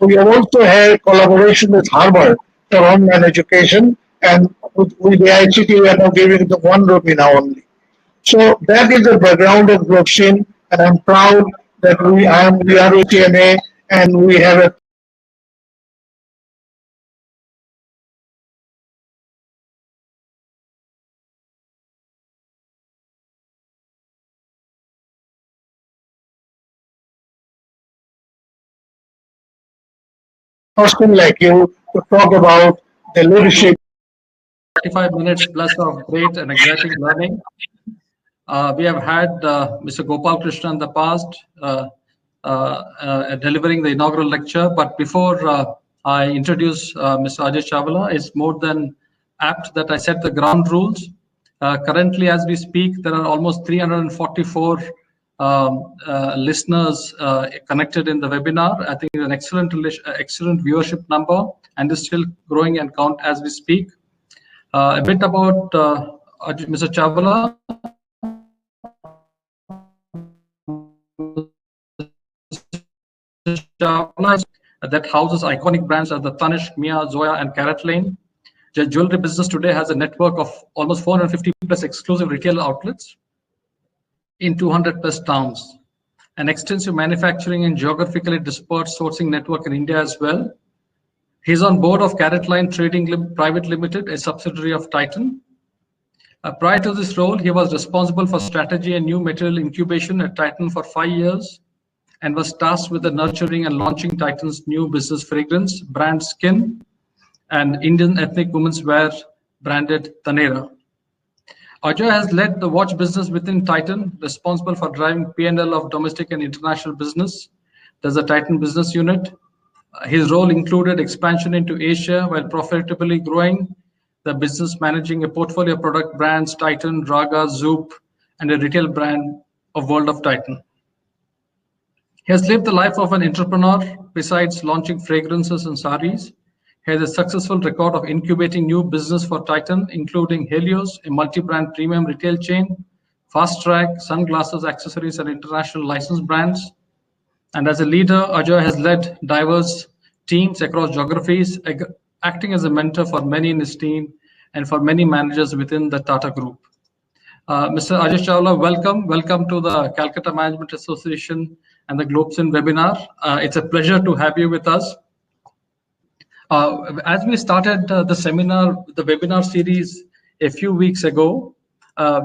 We have also had collaboration with Harvard for online education, and with the ICT, we are now giving the 1 rupee now only. So that is the background of Globsyn, and I'm proud that we are with CMA, and we have a person like you to talk about the leadership. 45 minutes plus of great and exciting learning. We have had Mr. Gopal Krishna in the past delivering the inaugural lecture. But before I introduce Mr. Ajoy Chawla, it's more than apt that I set the ground rules. Currently, as we speak, there are almost 344 listeners connected in the webinar. I think it's an excellent viewership number, and is still growing and count as we speak. A bit about Mr. Chawla. Chawla that houses iconic brands as the Tanishq, Mia, Zoya, and Carrot Lane. The jewelry business today has a network of almost 450 plus exclusive retail outlets in 200 plus towns, an extensive manufacturing and geographically dispersed sourcing network in India as well. He's on board of Carrot Line Trading Private Limited, a subsidiary of Titan. Prior to this role, he was responsible for strategy and new material incubation at Titan for 5 years, and was tasked with the nurturing and launching Titan's new business fragrance brand Skin and Indian ethnic women's wear branded Tanera. Ajoy has led the watch business within Titan, responsible for driving P&L of domestic and international business. There's a Titan business unit. His role included expansion into Asia while profitably growing the business, managing a portfolio of product brands, Titan, Raga, Zoop, and a retail brand of World of Titan. He has lived the life of an entrepreneur. Besides launching fragrances and saris, he has a successful record of incubating new business for Titan, including Helios, a multi-brand premium retail chain, Fast Track, sunglasses, accessories, and international licensed brands. And as a leader, Ajoy has led diverse teams across geographies, acting as a mentor for many in his team and for many managers within the Tata Group. Mr. Ajoy Chawla, welcome. Welcome to the Calcutta Management Association and the Globsyn webinar. It's a pleasure to have you with us. As we started the webinar series a few weeks ago,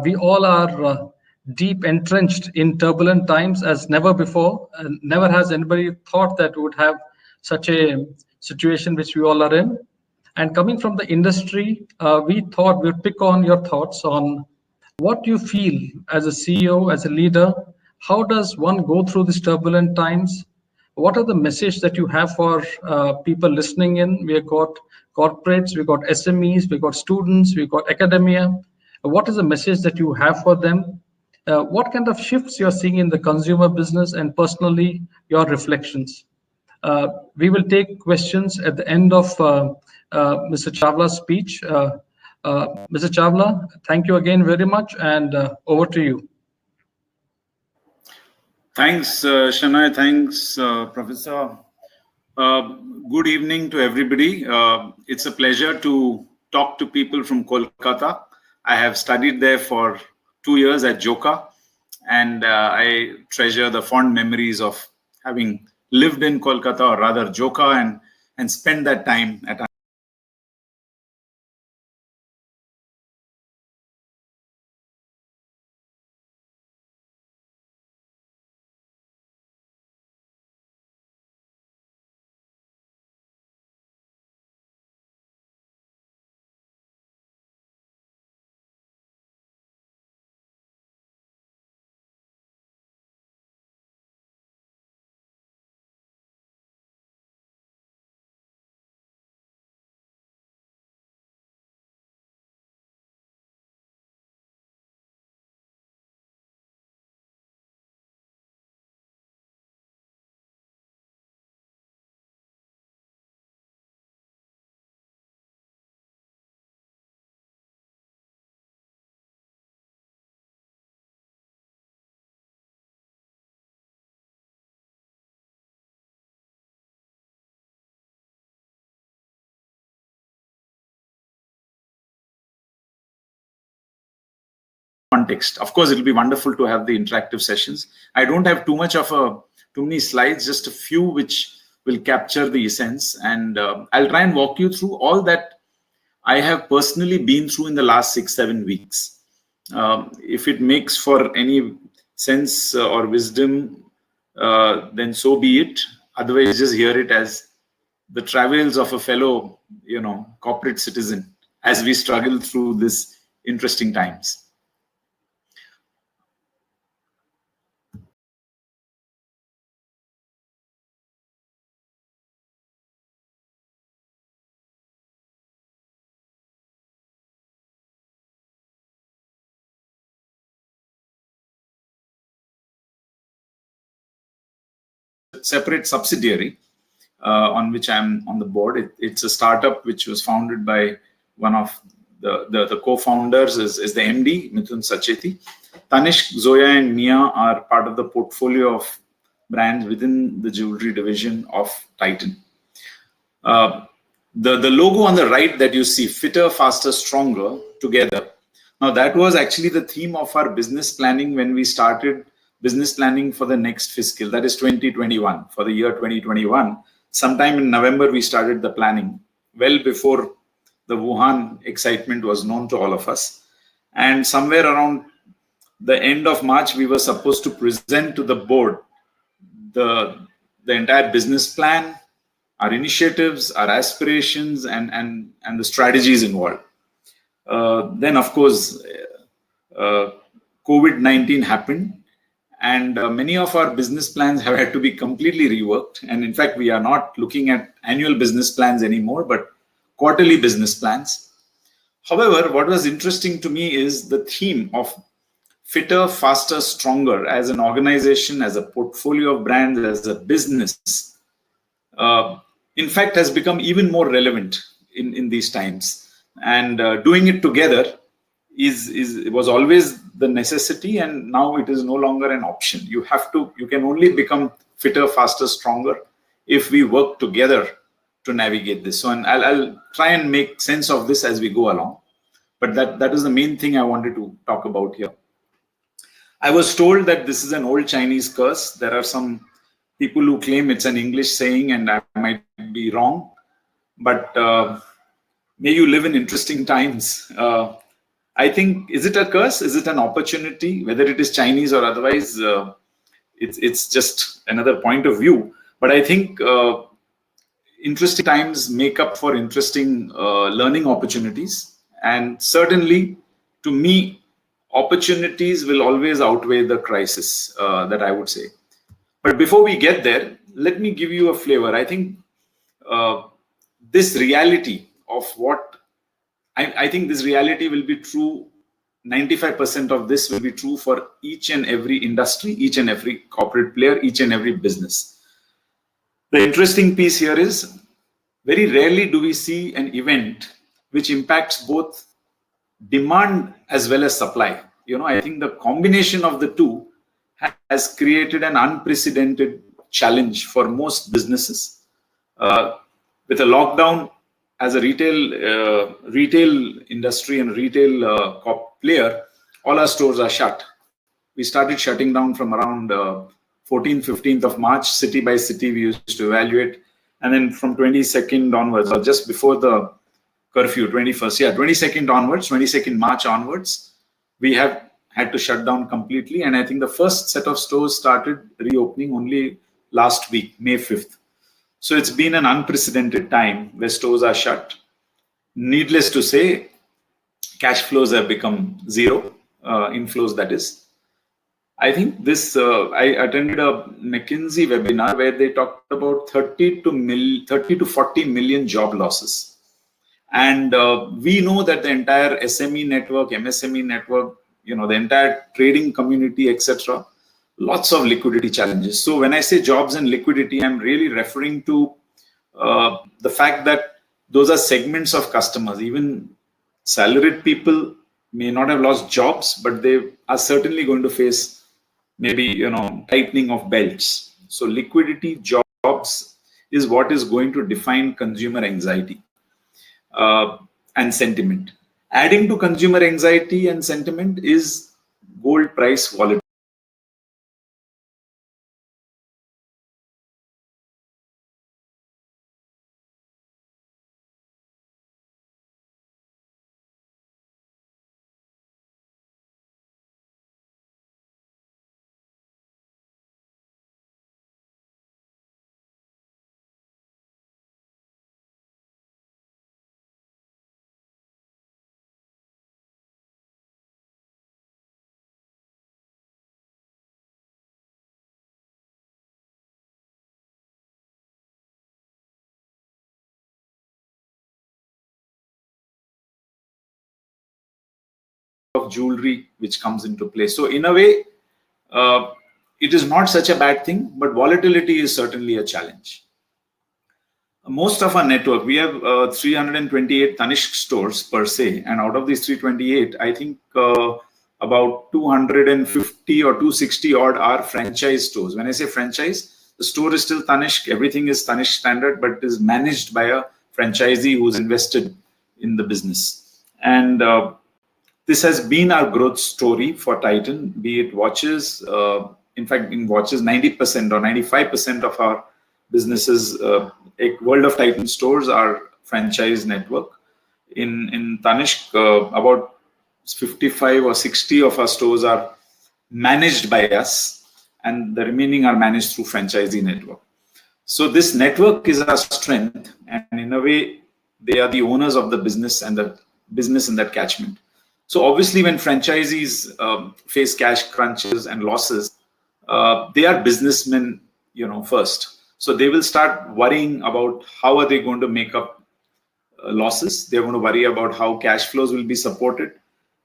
we all are deep entrenched in turbulent times as never before. Never has anybody thought that we would have such a situation which we all are in. And coming from the industry, we thought we'd pick on your thoughts on what you feel as a CEO, as a leader. How does one go through these turbulent times? What are the message that you have for people listening in? We have got corporates, we've got SMEs, we've got students, we've got academia. What is the message that you have for them? What kind of shifts you're seeing in the consumer business, and personally, your reflections? We will take questions at the end of Mr. Chawla's speech. Mr. Chawla, thank you again very much, and over to you. Thanks, Shenoy. Thanks, Professor. Good evening to everybody. It's a pleasure to talk to people from Kolkata. I have studied there for 2 years at Joka, and I treasure the fond memories of having lived in Kolkata, or rather Joka, and spent that time at context. Of course, it'll be wonderful to have the interactive sessions. I don't have too many slides, just a few which will capture the essence, and I'll try and walk you through all that I have personally been through in the last 6-7 weeks. If it makes for any sense or wisdom, then so be it. Otherwise, just hear it as the travails of a fellow, corporate citizen as we struggle through this interesting times. Separate subsidiary on which I'm on the board. It's a startup which was founded by one of the co-founders is the MD, Mithun Sacheti. Tanishq, Zoya and Mia are part of the portfolio of brands within the jewelry division of Titan. The logo on the right that you see, fitter, faster, stronger, together. Now that was actually the theme of our business planning when we started business planning for the next fiscal, that is 2021, for the year 2021. Sometime in November, we started the planning, well before the Wuhan excitement was known to all of us. And somewhere around the end of March, we were supposed to present to the board the entire business plan, our initiatives, our aspirations, and the strategies involved. Then, of course, COVID-19 happened. And many of our business plans have had to be completely reworked. And in fact, we are not looking at annual business plans anymore, but quarterly business plans. However, what was interesting to me is the theme of fitter, faster, stronger as an organization, as a portfolio of brands, as a business, in fact, has become even more relevant in these times. And doing it together was always the necessity, and now it is no longer an option. You can only become fitter, faster, stronger if we work together to navigate this. So, and I'll try and make sense of this as we go along. But that is the main thing I wanted to talk about here. I was told that this is an old Chinese curse. There are some people who claim it's an English saying, and I might be wrong. But may you live in interesting times. I think, is it a curse? Is it an opportunity? Whether it is Chinese or otherwise, it's just another point of view. But I think interesting times make up for interesting learning opportunities. And certainly, to me, opportunities will always outweigh the crisis, that I would say. But before we get there, let me give you a flavor. I think this reality of what I think this reality will be true, 95% of this will be true for each and every industry, each and every corporate player, each and every business. The interesting piece here is, very rarely do we see an event which impacts both demand as well as supply. I think the combination of the two has created an unprecedented challenge for most businesses. With a lockdown, as a retail industry and retail player, all our stores are shut. We started shutting down from around 14th, 15th of March, city by city, we used to evaluate. And then from 22nd onwards, or just before the curfew, 22nd March onwards, we have had to shut down completely. And I think the first set of stores started reopening only last week, May 5th. So it's been an unprecedented time where stores are shut. Needless to say, cash flows have become zero, inflows that is. I think this, I attended a McKinsey webinar where they talked about 30 to 40 million job losses. And we know that the entire SME network, MSME network, the entire trading community, etc., lots of liquidity challenges. So when I say jobs and liquidity, I'm really referring to the fact that those are segments of customers. Even salaried people may not have lost jobs, but they are certainly going to face maybe, tightening of belts. So liquidity, jobs is what is going to define consumer anxiety and sentiment. Adding to consumer anxiety and sentiment is gold price volatility of jewelry which comes into play. So in a way, it is not such a bad thing, but volatility is certainly a challenge. Most of our network, we have 328 Tanishq stores per se, and out of these 328, I think about 250 or 260 odd are franchise stores. When I say franchise, the store is still Tanishq, everything is Tanishq standard, but it is managed by a franchisee who's invested in the business. And this has been our growth story for Titan, be it watches. In fact, in watches, 90% or 95% of our businesses, World of Titan stores are franchise network. In Tanishq, about 55 or 60 of our stores are managed by us, and the remaining are managed through franchisee network. So this network is our strength, and in a way, they are the owners of the business and the business in that catchment. So obviously, when franchisees face cash crunches and losses, they are businessmen, first. So they will start worrying about how are they going to make up losses. They're going to worry about how cash flows will be supported.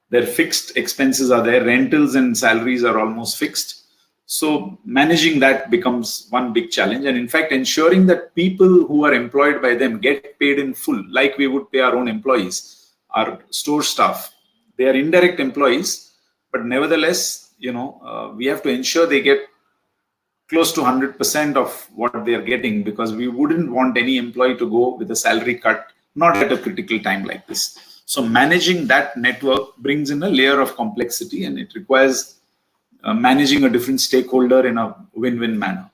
Their fixed expenses are there. Rentals and salaries are almost fixed. So managing that becomes one big challenge. And in fact, ensuring that people who are employed by them get paid in full, like we would pay our own employees, our store staff. They are indirect employees, but nevertheless, we have to ensure they get close to 100% of what they are getting, because we wouldn't want any employee to go with a salary cut, not at a critical time like this. So managing that network brings in a layer of complexity, and it requires managing a different stakeholder in a win-win manner.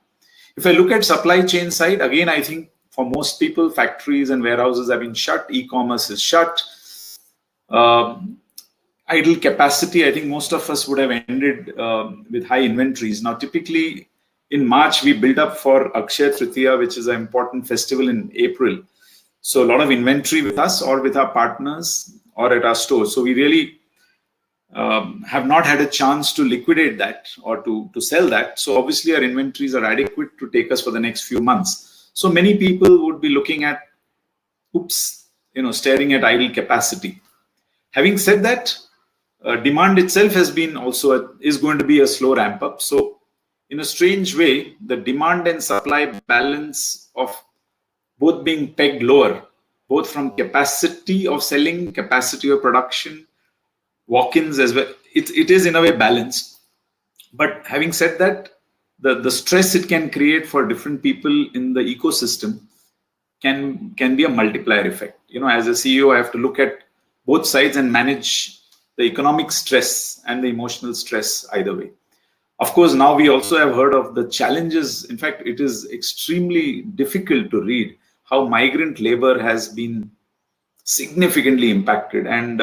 If I look at supply chain side, again, I think for most people, factories and warehouses have been shut, e-commerce is shut. Idle capacity, I think most of us would have ended with high inventories. Now, typically in March, we build up for Akshaya Tritiya, which is an important festival in April. So a lot of inventory with us or with our partners or at our stores. So we really have not had a chance to liquidate that or to sell that. So obviously our inventories are adequate to take us for the next few months. So many people would be looking at, staring at idle capacity. Having said that, demand itself is going to be a slow ramp up. So in a strange way, the demand and supply balance of both being pegged lower, both from capacity of selling, capacity of production, walk-ins as well. It is in a way balanced. But having said that, the stress it can create for different people in the ecosystem can be a multiplier effect. As a CEO, I have to look at both sides and manage the economic stress and the emotional stress either way. Of course, now we also have heard of the challenges. In fact, it is extremely difficult to read how migrant labor has been significantly impacted. And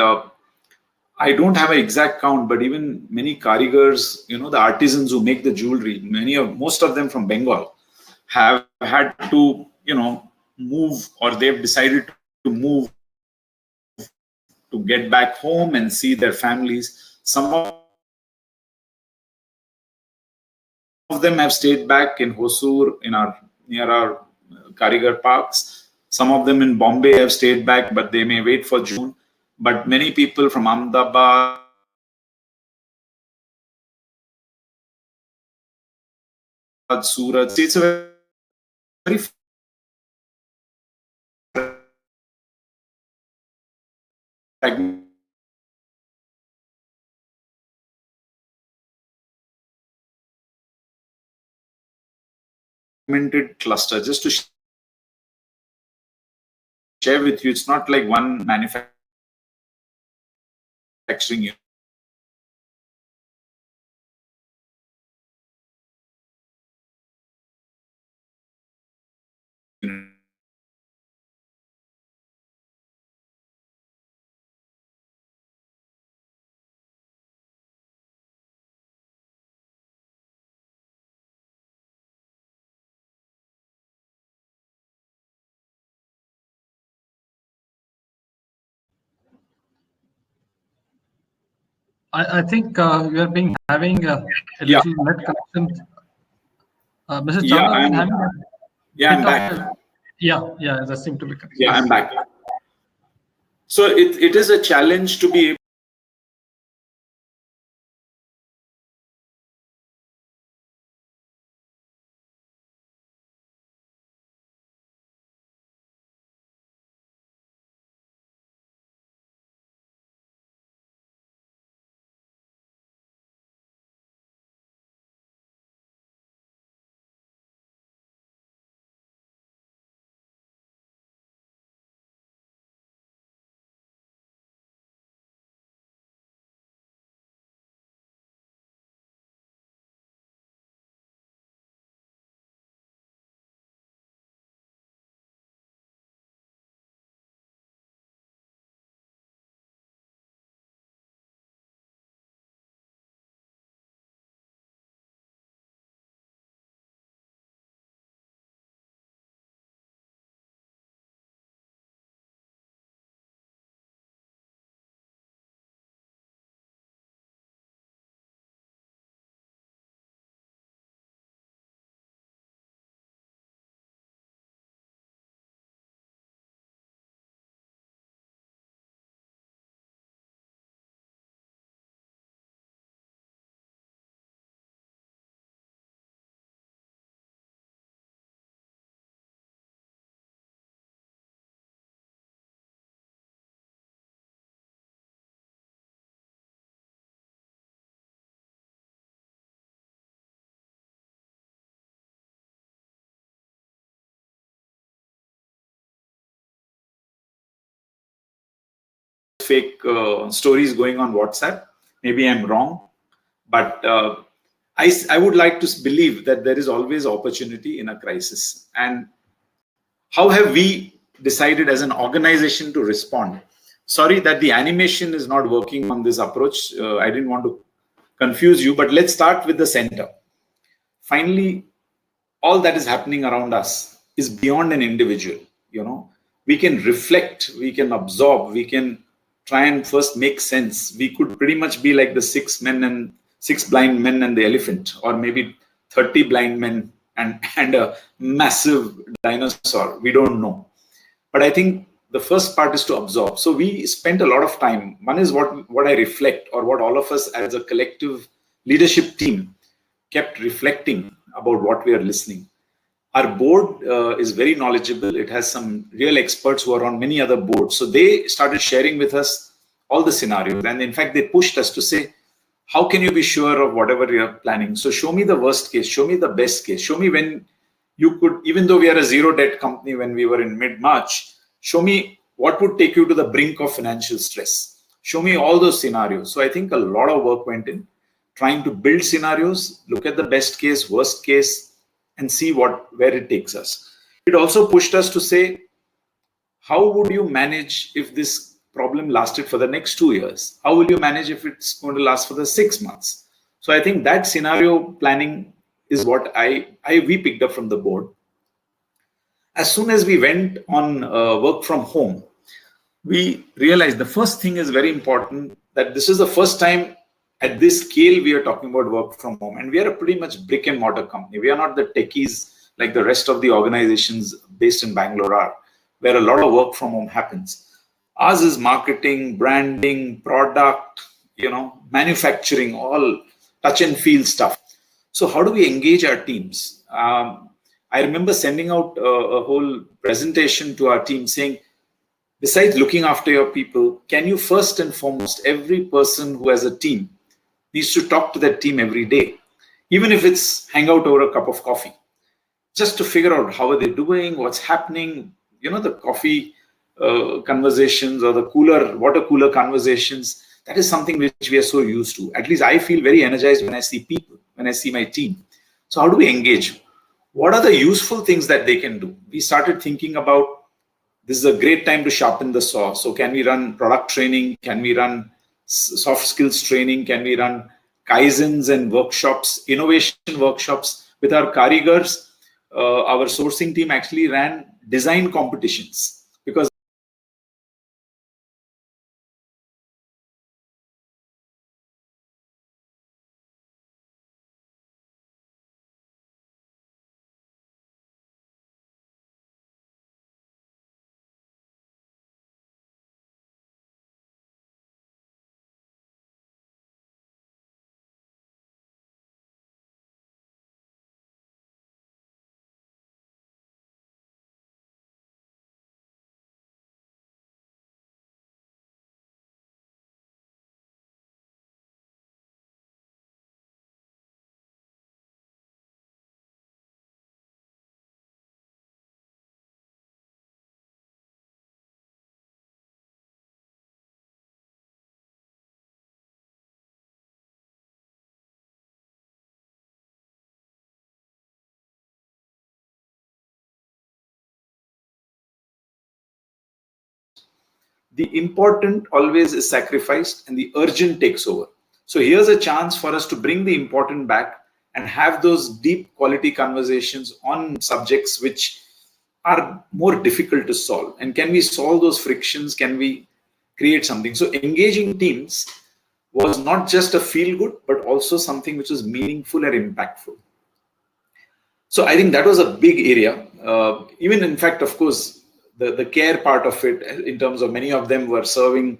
I don't have an exact count, but even many karigars, the artisans who make the jewelry, most of them from Bengal, have had to, move, or they've decided to move to get back home and see their families. Some of them have stayed back in Hosur, near our Karigar parks. Some of them in Bombay have stayed back, but they may wait for June. But many people from Amitabha, Surat, it's a very fragmented cluster. Just to share with you, it's not like one manufacturing unit. I think we are having a Yeah. little net connection. Mrs. Yeah, Chawla has been having a I'm bit back. of yeah, that seemed to be correct. Yeah, Yes. I'm back. So it is a challenge to be fake stories going on WhatsApp. Maybe I'm wrong, but I would like to believe that there is always opportunity in a crisis. And how have we decided as an organization to respond? Sorry that the animation is not working on this approach. I didn't want to confuse you, but let's start with the center. Finally, all that is happening around us is beyond an individual. We can reflect, we can absorb, we can try and first make sense. We could pretty much be like the six blind men and the elephant, or maybe 30 blind men and a massive dinosaur. We don't know. But I think the first part is to absorb. So we spent a lot of time. One is what I reflect, or what all of us as a collective leadership team kept reflecting about what we are listening. Our board is very knowledgeable. It has some real experts who are on many other boards. So they started sharing with us all the scenarios. And in fact, they pushed us to say, how can you be sure of whatever you're planning? So show me the worst case, show me the best case, show me when you could, even though we are a zero debt company when we were in mid-March, show me what would take you to the brink of financial stress. Show me all those scenarios. So I think a lot of work went in trying to build scenarios, look at the best case, worst case, and see where it takes us. It also pushed us to say, how would you manage if this problem lasted for the next 2 years? How will you manage if it's going to last for the 6 months? So I think that scenario planning is what we picked up from the board. As soon as we went on work from home, we realized the first thing is very important, that this is the first time at this scale we are talking about work from home. And we are a pretty much brick and mortar company. We are not the techies like the rest of the organizations based in Bangalore are, where a lot of work from home happens. Ours is marketing, branding, product, manufacturing, all touch and feel stuff. So how do we engage our teams? I remember sending out a whole presentation to our team saying, besides looking after your people, can you first and foremost, every person who has a team needs to talk to that team every day, even if it's hang out over a cup of coffee, just to figure out how are they doing, what's happening, the coffee conversations or the water cooler conversations. That is something which we are so used to. At least I feel very energized when I see people, when I see my team. So how do we engage? What are the useful things that they can do? We started thinking about, this is a great time to sharpen the saw. So can we run product training? Can we run soft skills training? Can we run Kaizens and workshops, innovation workshops with our karigars? Our sourcing team actually ran design competitions, because the important always is sacrificed and the urgent takes over. So here's a chance for us to bring the important back and have those deep quality conversations on subjects which are more difficult to solve. And can we solve those frictions? Can we create something? So engaging teams was not just a feel good, but also something which was meaningful and impactful. So I think that was a big area. Even in fact, of course, the care part of it, in terms of many of them were serving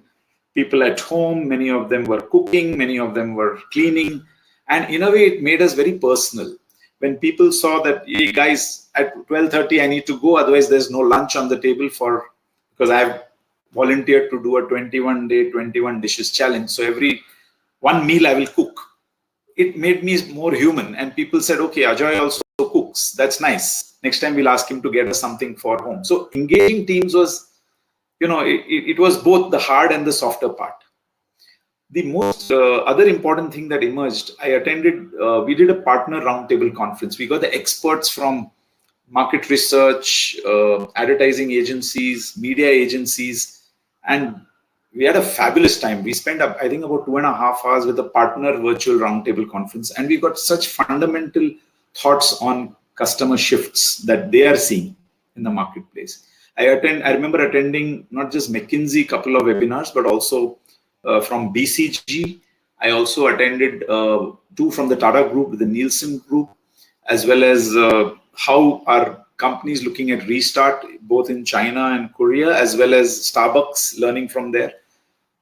people at home, many of them were cooking, many of them were cleaning. And in a way, it made us very personal. When people saw that, hey guys, at 12:30 I need to go, otherwise there's no lunch on the table because I have volunteered to do a 21-day, 21 dishes challenge. So every one meal I will cook. It made me more human. And people said, okay, Ajoy also cooks. That's nice. Next time we'll ask him to get us something for home. So engaging teams was, it was both the hard and the softer part. The most other important thing that emerged, I attended, we did a partner roundtable conference. We got the experts from market research, advertising agencies, media agencies, and we had a fabulous time. We spent, I think, about 2.5 hours with a partner virtual roundtable conference, and we got such fundamental thoughts on customer shifts that they are seeing in the marketplace. I remember attending not just McKinsey couple of webinars, but also from BCG. I also attended 2 from the Tata Group, the Nielsen Group, as well as how our companies looking at restart, both in China and Korea, as well as Starbucks, learning from there.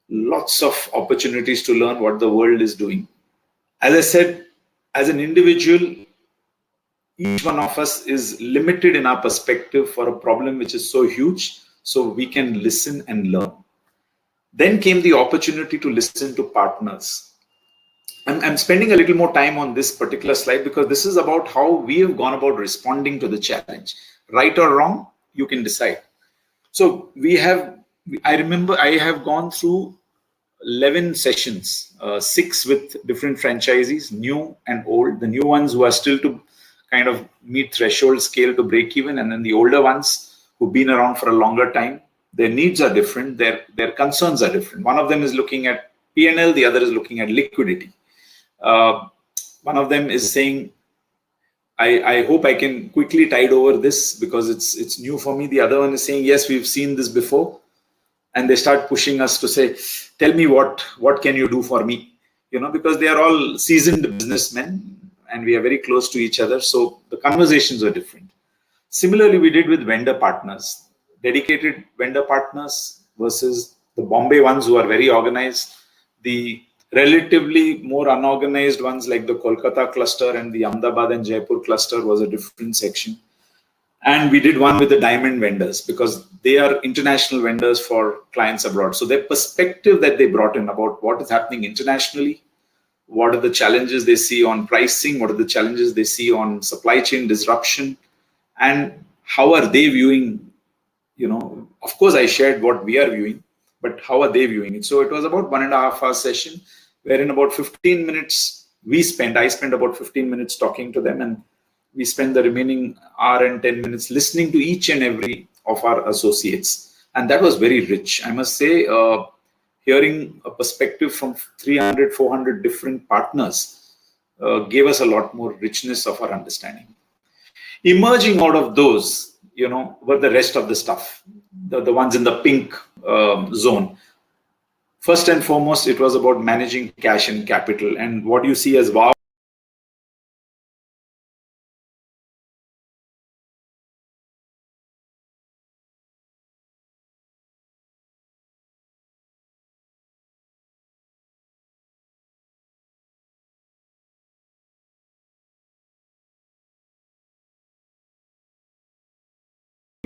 Lots of opportunities to learn what the world is doing. As I said, as an individual, each one of us is limited in our perspective for a problem which is so huge, so we can listen and learn. Then came the opportunity to listen to partners. I'm spending a little more time on this particular slide because this is about how we have gone about responding to the challenge. Right or wrong, you can decide. So I remember I have gone through 11 sessions, 6 with different franchisees, new and old, the new ones who are still to kind of meet threshold scale to break even, and then the older ones who've been around for a longer time. Their needs are different, their concerns are different. One of them is looking at P&L, the other is looking at liquidity. One of them is saying, I hope I can quickly tide over this because it's new for me. The other one is saying, yes, we've seen this before. And they start pushing us to say, tell me what can you do for me? Because they are all seasoned businessmen and we are very close to each other. So the conversations are different. Similarly, we did with vendor partners, dedicated vendor partners versus the Bombay ones who are very organized, the relatively more unorganized ones like the Kolkata cluster and the Ahmedabad and Jaipur cluster was a different section. And we did one with the diamond vendors because they are international vendors for clients abroad. So their perspective that they brought in about what is happening internationally, what are the challenges they see on pricing, what are the challenges they see on supply chain disruption, and how are they viewing, of course I shared what we are viewing, but how are they viewing it? So it was about 1.5 hour session, wherein about 15 minutes I spent about 15 minutes talking to them, and we spent the remaining hour and 10 minutes listening to each and every of our associates. And that was very rich. I must say, hearing a perspective from 300, 400 different partners gave us a lot more richness of our understanding. Emerging out of those, were the rest of the stuff, the ones in the pink zone. First and foremost, it was about managing cash and capital. And what you see as wow,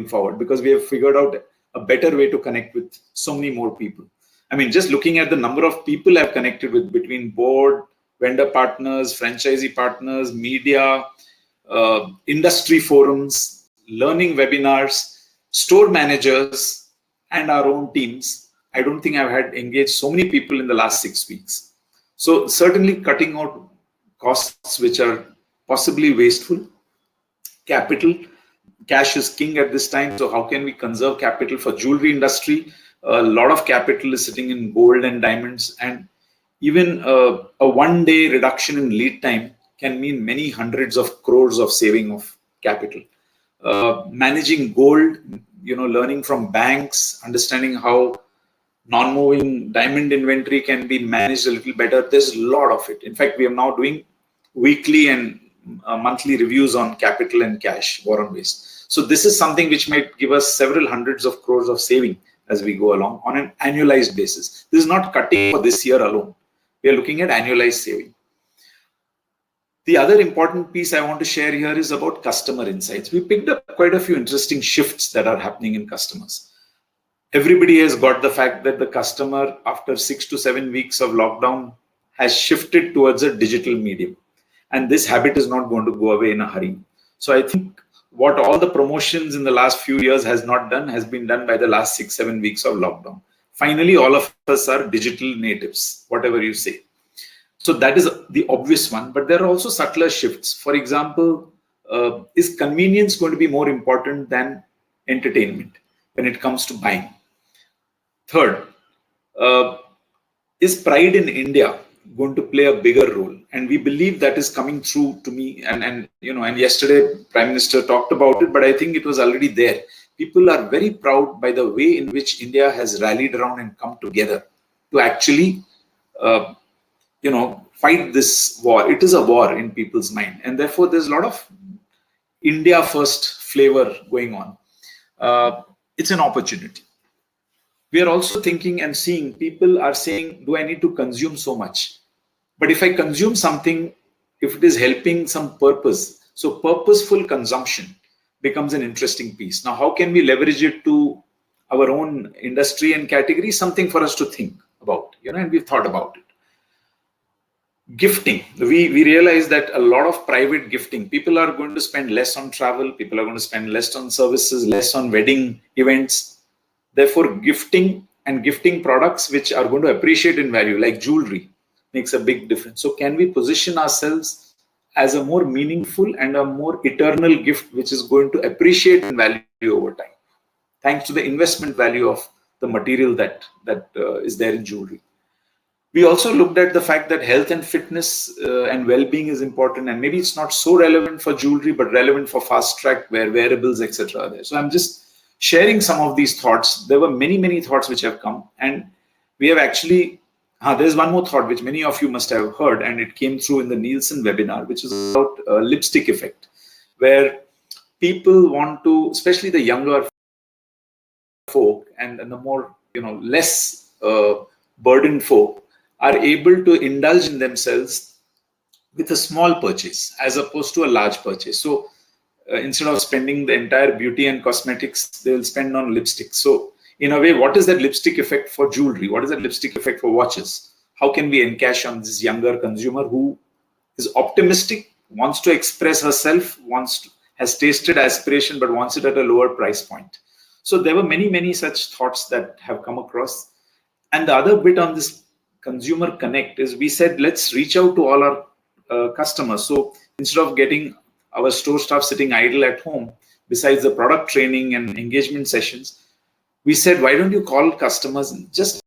forward, because we have figured out a better way to connect with so many more people. I mean, just looking at the number of people I've connected with between board, vendor partners, franchisee partners, media, industry forums, learning webinars, store managers, and our own teams. I don't think I've had engaged so many people in the last 6 weeks. So certainly cutting out costs which are possibly wasteful. Capital, cash is king at this time. So how can we conserve capital for jewelry industry? A lot of capital is sitting in gold and diamonds, and even a one-day reduction in lead time can mean many hundreds of crores of saving of capital. Managing gold, learning from banks, understanding how non-moving diamond inventory can be managed a little better. There's a lot of it. In fact, we are now doing weekly and monthly reviews on capital and cash, war on waste. So this is something which might give us several hundreds of crores of saving as we go along on an annualized basis. This is not cutting for this year alone. We are looking at annualized saving. The other important piece I want to share here is about customer insights. We picked up quite a few interesting shifts that are happening in customers. Everybody has got the fact that the customer, after 6 to 7 weeks of lockdown, has shifted towards a digital medium. And this habit is not going to go away in a hurry. So I think what all the promotions in the last few years has not done has been done by the last 6, 7 weeks of lockdown. Finally, all of us are digital natives, whatever you say. So that is the obvious one, but there are also subtler shifts. For example, is convenience going to be more important than entertainment when it comes to buying? Third, is pride in India going to play a bigger role? And we believe that is coming through to me. And yesterday Prime Minister talked about it, but I think it was already there. People are very proud by the way in which India has rallied around and come together to actually, fight this war. It is a war in people's mind, and therefore there's a lot of India first flavor going on. It's an opportunity. We are also thinking and seeing people are saying, do I need to consume so much? But if I consume something, if it is helping some purpose, so purposeful consumption becomes an interesting piece. Now, how can we leverage it to our own industry and category? Something for us to think about, and we've thought about it. Gifting, we realize that a lot of private gifting, people are going to spend less on travel, people are going to spend less on services, less on wedding events. Therefore, gifting and gifting products which are going to appreciate in value, like jewelry, makes a big difference. So can we position ourselves as a more meaningful and a more eternal gift which is going to appreciate in value over time, thanks to the investment value of the material that is there in jewelry? We also looked at the fact that health and fitness and well-being is important, and maybe it's not so relevant for jewelry, but relevant for fast track where wearables, etc. are there. So I'm just sharing some of these thoughts. There were many, many thoughts which have come, and we have actually, there's one more thought which many of you must have heard, and it came through in the Nielsen webinar, which is about lipstick effect, where people want to, especially the younger folk and the more, less burdened folk, are able to indulge in themselves with a small purchase as opposed to a large purchase. So instead of spending the entire beauty and cosmetics, they will spend on lipstick. So in a way, what is that lipstick effect for jewelry? What is that lipstick effect for watches? How can we encash on this younger consumer who is optimistic, wants to express herself, has tasted aspiration, but wants it at a lower price point? So there were many, many such thoughts that have come across. And the other bit on this consumer connect is we said, let's reach out to all our customers. So instead of getting our store staff sitting idle at home, besides the product training and engagement sessions, we said, why don't you call customers and just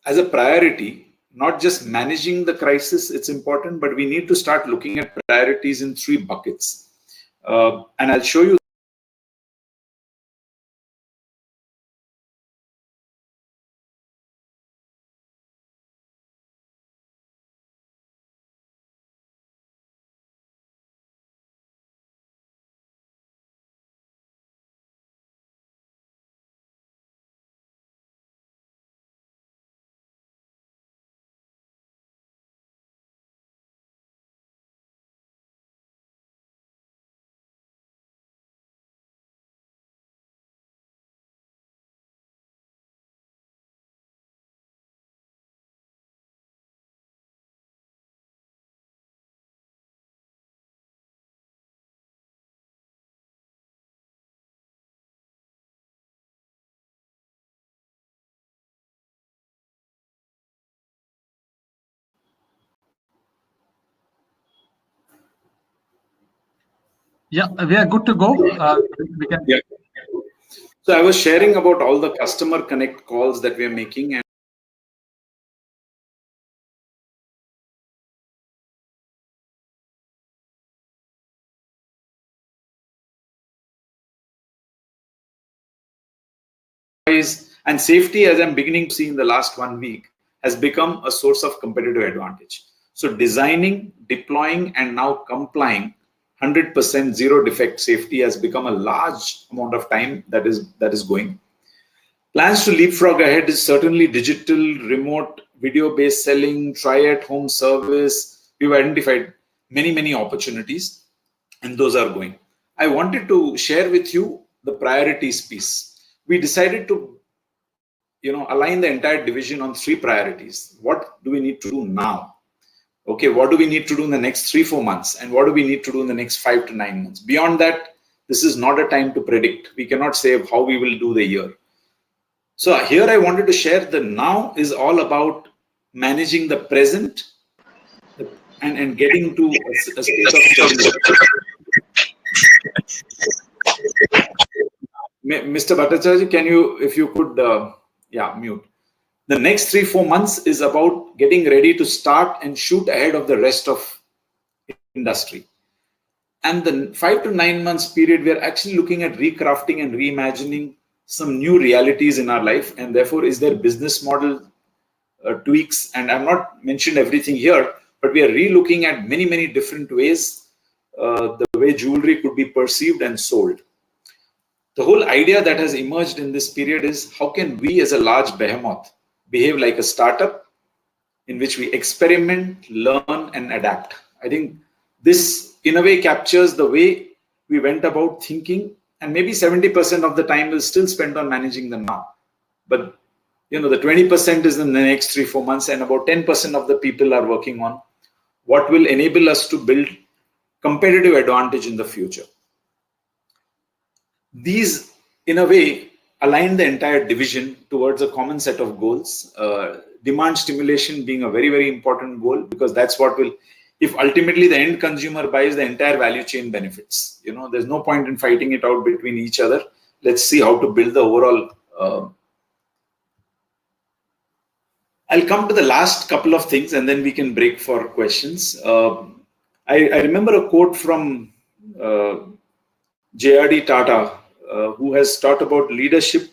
as a priority, not just managing the crisis, it's important, but we need to start looking at priorities in 3 buckets. And I'll show you. Yeah, we are good to go. We can. Yeah. So I was sharing about all the customer connect calls that we are making, and and safety, as I'm beginning to see in the last 1 week, has become a source of competitive advantage. So designing, deploying, and now complying 100% zero defect safety has become a large amount of time that is going. Plans to leapfrog ahead is certainly digital, remote, video-based selling, try-at-home service. We've identified many opportunities, and those are going. I wanted to share with you the priorities piece. We decided to, align the entire division on 3 priorities. What do we need to do now? Okay, what do we need to do in the next 3-4 months? And what do we need to do in the next 5 to 9 months? Beyond that, this is not a time to predict. We cannot say how we will do the year. So here I wanted to share the now is all about managing the present and getting to a state of stability. Mr. Bhattacharya, can you, if you could, mute. The next 3-4 months is about getting ready to start and shoot ahead of the rest of industry. And the 5 to 9 months period, we are actually looking at recrafting and reimagining some new realities in our life. And therefore, is there business model tweaks? And I've not mentioned everything here, but we are re-looking at many different ways the way jewelry could be perceived and sold. The whole idea that has emerged in this period is how can we as a large behemoth behave like a startup in which we experiment, learn, and adapt. I think this in a way captures the way we went about thinking, and maybe 70% of the time is still spent on managing the now. But the 20% is in the next 3-4 months, and about 10% of the people are working on what will enable us to build competitive advantage in the future. These, in a way, align the entire division towards a common set of goals. Demand stimulation being a very important goal, because that's what will, if ultimately the end consumer buys, the entire value chain benefits. There's no point in fighting it out between each other. Let's see how to build the overall. I'll come to the last couple of things and then we can break for questions. I remember a quote from J.R.D. Tata, who has taught about leadership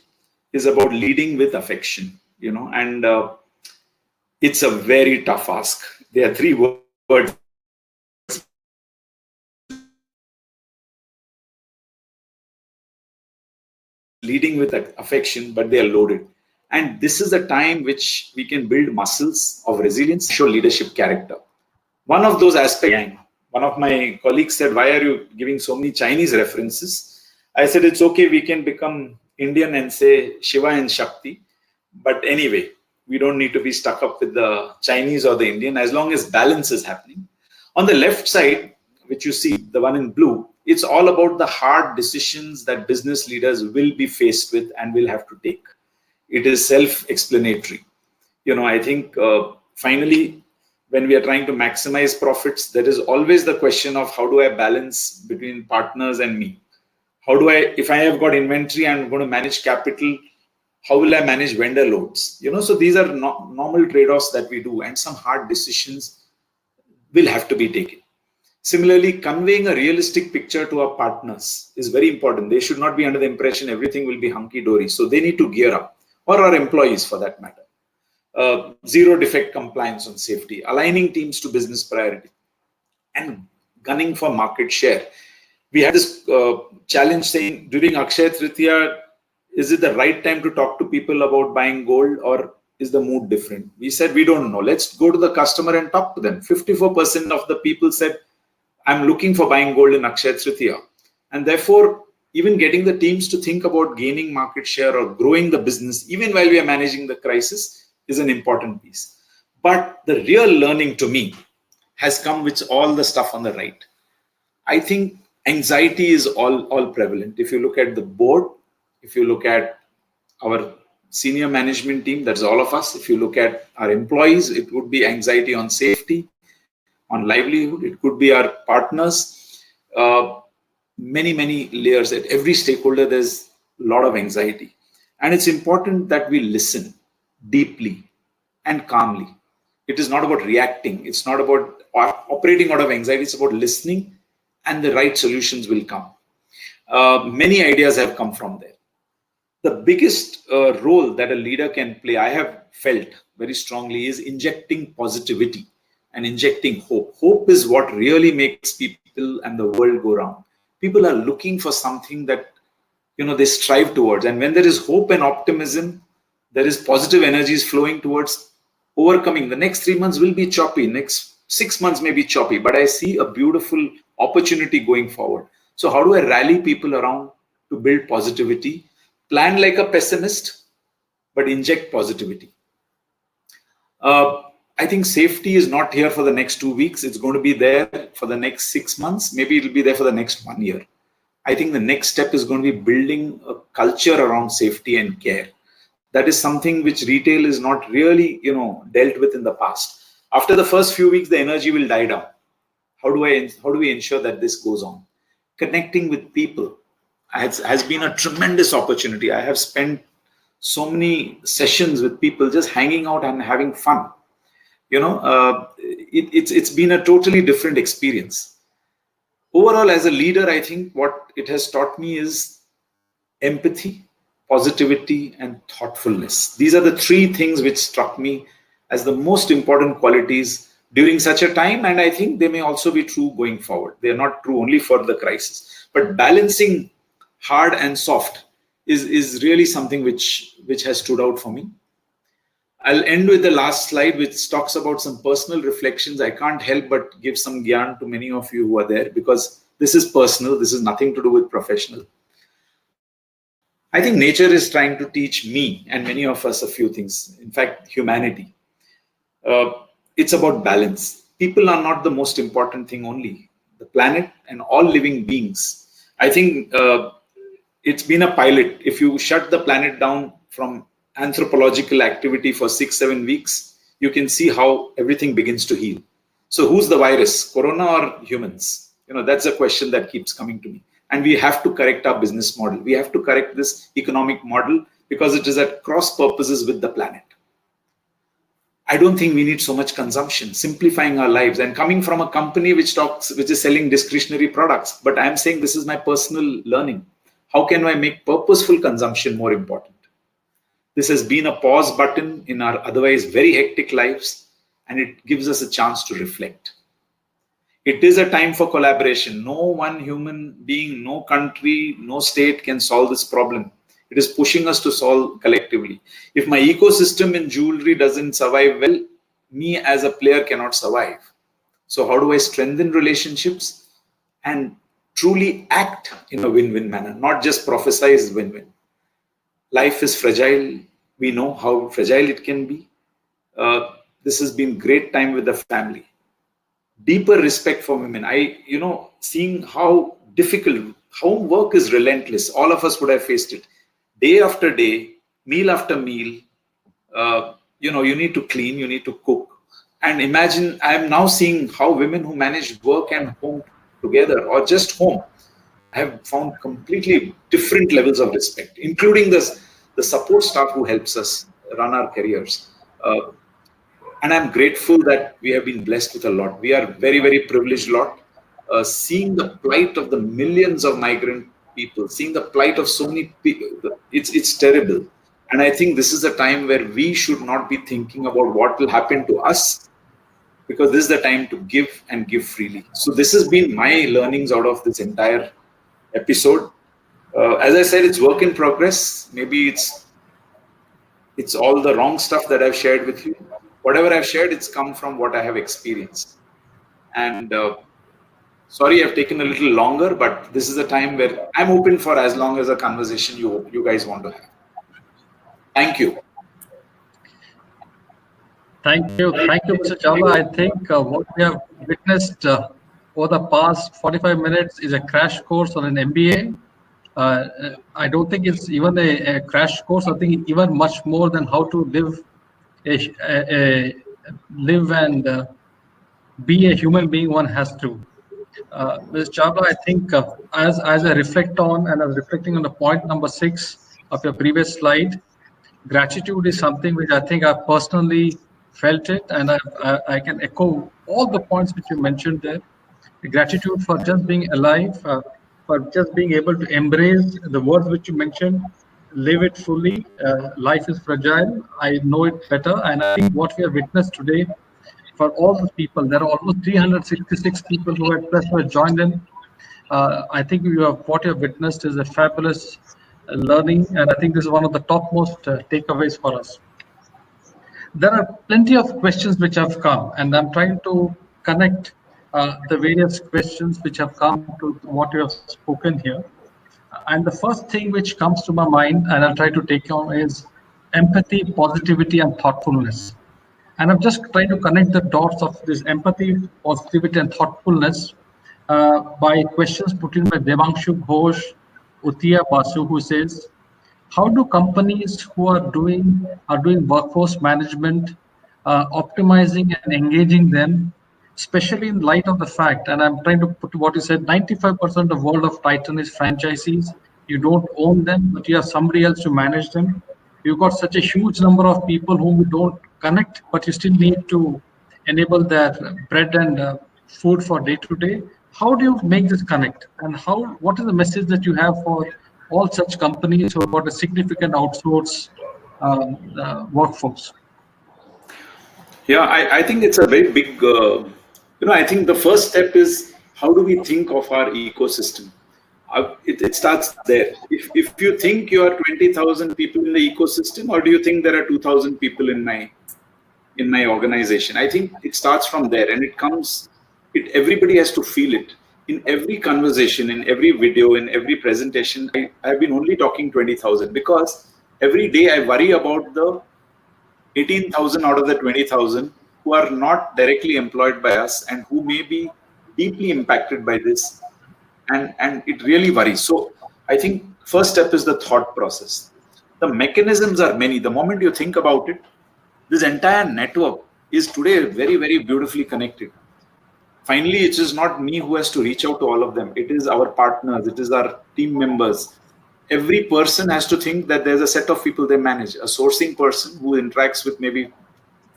is about leading with affection, and it's a very tough ask. There are 3 words. Leading with affection, but they are loaded. And this is a time which we can build muscles of resilience, show leadership character. One of those aspects, one of my colleagues said, why are you giving so many Chinese references? I said, it's okay, we can become Indian and say Shiva and Shakti. But anyway, we don't need to be stuck up with the Chinese or the Indian, as long as balance is happening. On the left side, which you see, the one in blue, it's all about the hard decisions that business leaders will be faced with and will have to take. It is self-explanatory. I think finally, when we are trying to maximize profits, there is always the question of how do I balance between partners and me? How do I, if I have got inventory, I'm going to manage capital, How will I manage vendor loads? So these are normal trade-offs that we do, and some hard decisions will have to be taken. Similarly, conveying a realistic picture to our partners is very important. They should not be under the impression everything will be hunky-dory. So they need to gear up, or our employees for that matter. Zero defect compliance on safety, aligning teams to business priority, and gunning for market share. We had this challenge saying during Akshaya Tritiya, is it the right time to talk to people about buying gold, or is the mood different? We said, we don't know. Let's go to the customer and talk to them. 54% of the people said, I'm looking for buying gold in Akshaya Tritiya. And therefore, even getting the teams to think about gaining market share or growing the business, even while we are managing the crisis, is an important piece. But the real learning to me has come with all the stuff on the right. I think anxiety is all prevalent. If you look at the board, if you look at our senior management team, that's all of us. If you look at our employees, it would be anxiety on safety, on livelihood. It could be our partners. Many layers. At every stakeholder, there's a lot of anxiety. And it's important that we listen deeply and calmly. It is not about reacting. It's not about operating out of anxiety. It's about listening, and the right solutions will come. Many ideas have come from there. The biggest role that a leader can play, I have felt very strongly, is injecting positivity and injecting hope. Hope is what really makes people and the world go round. People are looking for something that they strive towards. And when there is hope and optimism, there is positive energies flowing towards overcoming. The next 3 months will be choppy. Next 6 months may be choppy, but I see a beautiful opportunity going forward. So how do I rally people around to build positivity? Plan like a pessimist, but inject positivity. I think safety is not here for the next 2 weeks. It's going to be there for the next 6 months. Maybe it'll be there for the next 1 year. I think the next step is going to be building a culture around safety and care. That is something which retail is not really, dealt with in the past. After the first few weeks, the energy will die down. How do we ensure that this goes on? Connecting with people has been a tremendous opportunity. I have spent so many sessions with people just hanging out and having fun. It's been a totally different experience. Overall, as a leader, I think what it has taught me is empathy, positivity, and thoughtfulness. These are the three things which struck me as the most important qualities during such a time, and I think they may also be true going forward. They are not true only for the crisis, but balancing hard and soft is really something which has stood out for me. I'll end with the last slide, which talks about some personal reflections. I can't help but give some gyan to many of you who are there, because this is personal. This is nothing to do with professional. I think nature is trying to teach me and many of us a few things. In fact, humanity. It's about balance. People are not the most important thing only. The planet and all living beings. I think it's been a pilot. If you shut the planet down from anthropological activity for 6-7 weeks, you can see how everything begins to heal. So who's the virus, Corona or humans? That's a question that keeps coming to me. And we have to correct our business model. We have to correct this economic model, because it is at cross purposes with the planet. I don't think we need so much consumption, simplifying our lives. And coming from a company which is selling discretionary products, but I'm saying this is my personal learning. How can I make purposeful consumption more important? This has been a pause button in our otherwise very hectic lives, and it gives us a chance to reflect. It is a time for collaboration. No one human being, no country, no state can solve this problem. It is pushing us to solve collectively. If my ecosystem in jewelry doesn't survive well, me as a player cannot survive. So how do I strengthen relationships and truly act in a win-win manner, not just prophesize win-win? Life is fragile. We know how fragile it can be. This has been great time with the family. Deeper respect for women. Seeing how difficult, homework is relentless. All of us would have faced it. Day after day, meal after meal, you need to clean, you need to cook. And imagine, I'm now seeing how women who manage work and home together, or just home, have found completely different levels of respect, including the the support staff who helps us run our careers. And I'm grateful that we have been blessed with a lot. We are very, very privileged lot. Seeing the plight of the millions of migrant people, seeing the plight of so many people, it's terrible. And I think this is a time where we should not be thinking about what will happen to us, because this is the time to give and give freely. So this has been my learnings out of this entire episode. As I said, it's work in progress. Maybe it's all the wrong stuff that I've shared with you. Whatever I've shared, it's come from what I have experienced. And sorry, I've taken a little longer, but this is a time where I'm open for as long as a conversation you guys want to have. Thank you. Thank you, Mr. Chawla. I think what we have witnessed over the past 45 minutes is a crash course on an MBA. I don't think it's even a crash course. I think even much more than how to live and be a human being one has to. Ms. Chawla, I think as I reflect on, and I was reflecting on the point number 6 of your previous slide, gratitude is something which I think I personally felt it, and I can echo all the points which you mentioned there. Gratitude for just being alive, for just being able to embrace the words which you mentioned, live it fully. Life is fragile. I know it better, and I think what we have witnessed today, for all the people, there are almost 366 people who have joined in. I think what you have witnessed is a fabulous learning, and I think this is one of the topmost takeaways for us. There are plenty of questions which have come, and I'm trying to connect the various questions which have come to what you have spoken here. And the first thing which comes to my mind, and I'll try to take on, is empathy, positivity, and thoughtfulness. And I'm just trying to connect the dots of this empathy, positivity, and thoughtfulness by questions put in by Devanshu Ghosh, Uttiya Basu, who says, how do companies who are doing workforce management, optimizing and engaging them, especially in light of the fact, and I'm trying to put what you said, 95% of the world of Titan is franchisees. You don't own them, but you have somebody else to manage them. You've got such a huge number of people whom you don't connect, but you still need to enable their bread and food for day to day. How do you make this connect? And what is the message that you have for all such companies who have got a significant outsource workforce? Yeah, I think it's a very big, I think the first step is, how do we think of our ecosystem? It starts there. If you think you are 20,000 people in the ecosystem, or do you think there are 2,000 people in my organization? I think it starts from there, and everybody has to feel it. In every conversation, in every video, in every presentation, I've been only talking 20,000, because every day I worry about the 18,000 out of the 20,000 who are not directly employed by us and who may be deeply impacted by this. And it really worries. So I think first step is the thought process. The mechanisms are many. The moment you think about it, this entire network is today very, very beautifully connected. Finally, it is not me who has to reach out to all of them. It is our partners. It is our team members. Every person has to think that there's a set of people they manage. A sourcing person who interacts with maybe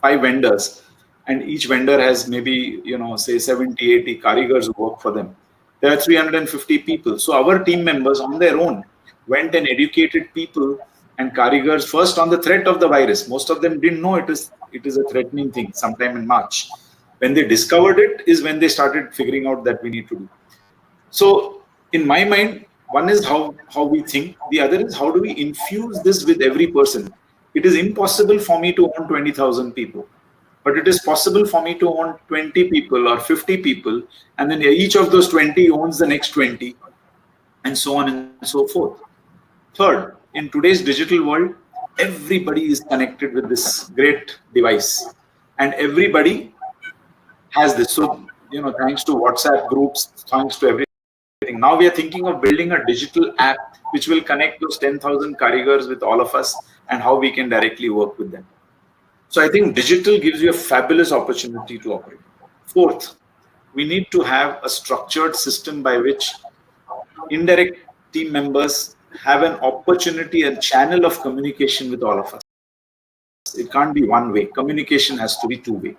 5 vendors, and each vendor has maybe, say 70, 80 karigars who work for them. There are 350 people. So our team members on their own went and educated people and karigars first on the threat of the virus. Most of them didn't know it is a threatening thing sometime in March. When they discovered it is when they started figuring out that we need to do. So in my mind, one is how we think. The other is how do we infuse this with every person. It is impossible for me to own 20,000 people. But it is possible for me to own 20 people or 50 people, and then each of those 20 owns the next 20, and so on and so forth. Third, in today's digital world, everybody is connected with this great device, and everybody has this. So, thanks to WhatsApp groups, thanks to everything. Now we are thinking of building a digital app which will connect those 10,000 karigars with all of us, and how we can directly work with them. So I think digital gives you a fabulous opportunity to operate. Fourth, we need to have a structured system by which indirect team members have an opportunity and channel of communication with all of us. It can't be one way. Communication has to be two-way.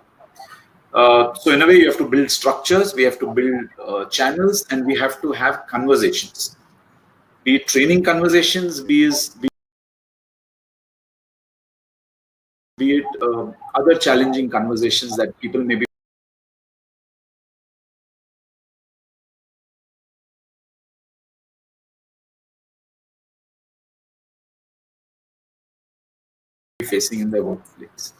So in a way, you have to build structures, we have to build channels, and we have to have conversations. Be it training conversations, be it other challenging conversations that people may be facing in their workplace.